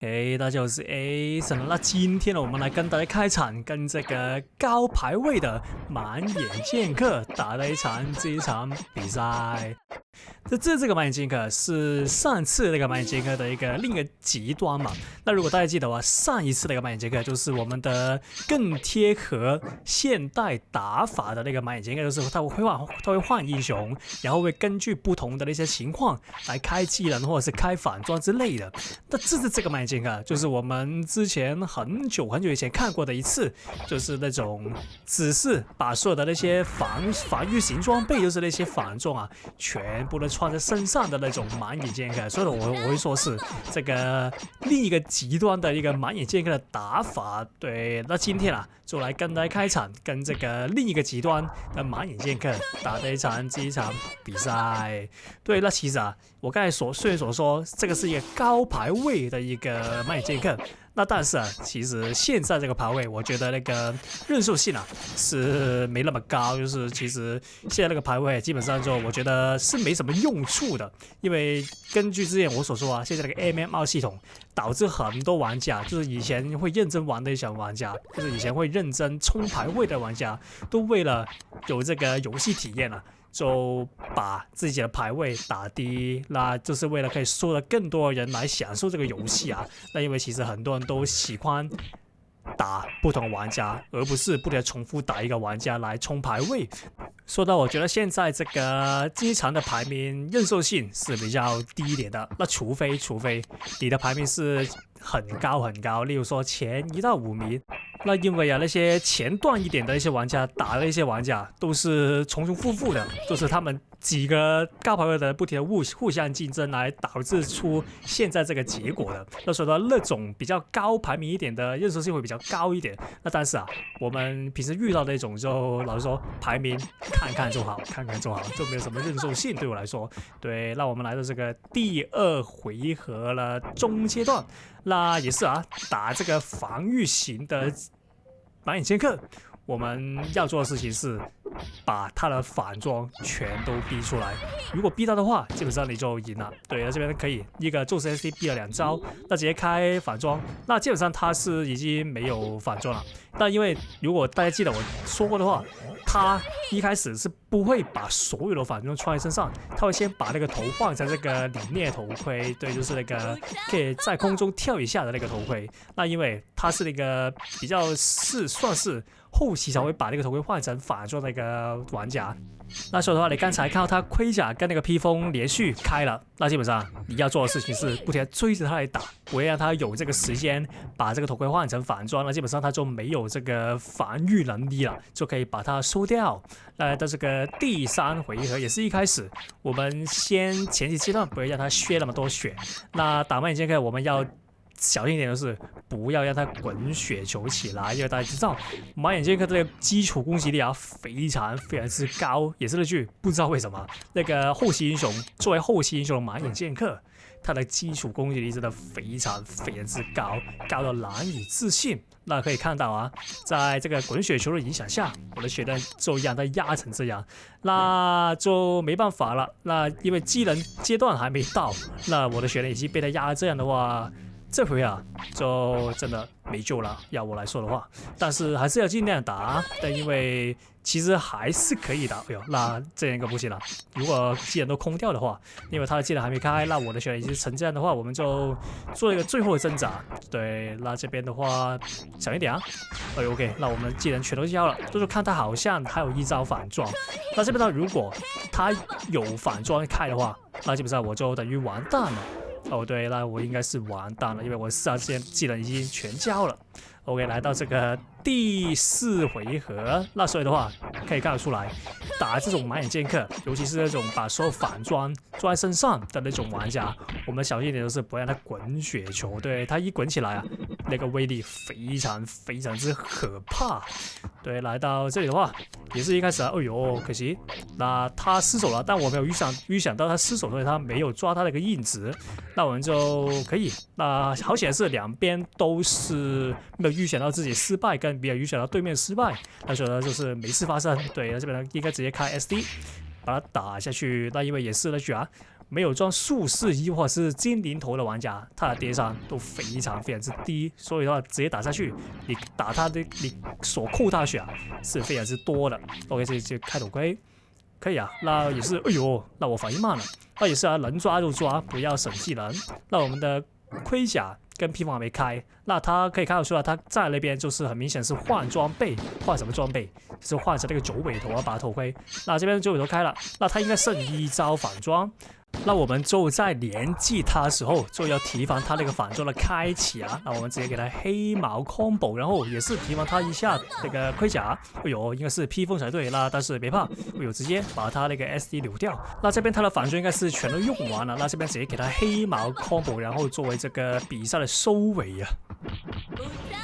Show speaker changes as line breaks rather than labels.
大家好，我是 Ason。那今天呢，我们來跟大家開場，跟這個高排位的滿眼劍客打了這一場比賽。這個滿眼劍客是上次那個滿眼劍客的另一個極端嘛。那如果大家記得的話，上一次那個滿眼劍客就是我們的更貼合現代打法的那個滿眼劍客，就是他會換英雄，然後會根據不同的那些情況來開技能或者是開反裝之類的。那這個滿眼劍客就是我們之前很久以前看過的一次，就是那種只是把所有的那些防禦型裝備，就是那些反裝啊，全部都穿在身上的那種滿眼劍客。所以我會說是這個另一個極端的一個滿眼劍客的打法。對，那今天就來跟大家開場，跟這個另一個極端的滿眼劍客打這一場比賽。對，那其實我剛才雖然說這個是一個高排位的一個滿眼劍客，那但是其實現在這個排位，我覺得那個認受性是沒那麼高，就是其實現在那個排位基本上就我覺得是沒什麼用處的，因為根據之前我所說現在那個 MMR 系統導致很多玩家，就是以前會認真玩的一些玩家，就是以前會認真衝排位的玩家，都為了有這個遊戲體驗就把自己的排位打低，那就是為了可以說的更多人來享受這個遊戲那因為其實很多人都喜歡打不同的玩家，而不是不停重複打一個玩家來衝排位。說到我覺得現在這個機場的排名認受性是比較低一點的，那除非你的排名是很高，例如說前1到5名。那因為那些前段一點的一些玩家打的一些玩家都是重複的，就是他們幾個高排位的不停的互相競爭來導致出現在這個結果的。那說到那種比較高排名一點的認受性會比較高一點，那但是我們平時遇到的那種就老實說排名看看就好，就沒有什麼認受性對我來說。對，那我們來到這個第2回合了中階段，那也是打這個防禦型的滿眼劍客，我們要做的事情是把他的反裝全都逼出來，如果逼到的話基本上你就贏了。對，那這邊可以一個宙斯 SD 逼了2招，那直接開反裝，那基本上他是已經沒有反裝了。但因為如果大家記得我說過的話，他一開始是不會把所有的反裝穿在身上，他會先把那個頭換成這個領獵頭盔，對，就是那個可以在空中跳一下的那個頭盔。那因為他是那個比較算是後期才會把那個頭盔換成反裝的那個玩家。那所以的話，你剛才看到他盔甲跟那個披風連續開了，那基本上你要做的事情是不停地追着他來打，不會讓他有這個時間把這個頭盔換成反裝，那基本上他就沒有這個防禦能力了，就可以把它收掉。那到這個第3回合也是一開始，我們前期階段不會讓他削那麼多血。那打滿眼劍客我們要小心一點，就是不要讓他滾雪球起來，因為大家知道滿眼劍客這個基礎攻擊力非常之高，也是那句不知道為什麼那個後期英雄作為後期英雄的滿眼劍客，他的基礎攻擊力真的非常之高，高到難以置信。那可以看到在這個滾雪球的影響下，我的血量就讓他壓成這樣，那就沒辦法了。那因為技能階段還沒到，那我的血量已經被他壓這樣的話，這回就真的沒救了，要我來說的話，但是還是要盡量打，但因為其實還是可以打。哎呦，那這樣一個不行了，如果技能都空掉的話，因為他的技能還沒開，那我的血量已經成這樣的話，我們就做一個最後的掙扎。對，那這邊的話小一點OK， 那我們技能全都交了，就是看他好像還有1招反裝，那這邊呢，如果他有反裝開的話，那基本上我就等於完蛋了。對，那我應該是完蛋了，因為我4招技能已經全交了。OK， 來到這個第4回合，那所以的話可以看得出來，打這種滿眼劍客，尤其是那種把所有反裝裝在身上的那種玩家，我們小心一點，就是不要讓他滾雪球。对，他一滾起來那個威力非常之可怕。对，來到這裡的話，也是一開始哎呦，可惜，那他失手了，但我沒有預想到他失手，所以他沒有抓他那個硬直，那我們就可以。那好險是兩邊都是沒有預想到自己失敗，跟沒有預想到對面失敗，那所以呢就是沒事發生。对，那這邊呢應該直接開 SD 把他打下去。那因為也是那句沒有裝術士衣或者是精靈頭的玩家，他的跌傷都非常之低，所以的話直接打下去，你打他的你所扣他的血啊是非常之多的。OK， 這就開頭盔可以啊，那也是，哎呦，那我反應慢了，那也是啊，能抓就抓，不要省技能。那我們的盔甲跟披風還沒開，那他可以看得出來，他在那邊就是很明顯是換裝備，換什麼裝備？就是換成那個九尾頭啊，把頭盔。那這邊九尾頭開了，那他應該剩一招反裝。那我們就在連擊他的時候，就要提防他那個反裝的開啟啊。那我們直接給他黑毛 combo， 然後也是提防他一下那個盔甲。哎呦，應該是披風才對啦，但是別怕，哎呦，直接把他那個 SD 扭掉。那這邊他的反装應該是全都用完了，那這邊直接給他黑毛 combo， 然後作為這個比賽的收尾啊。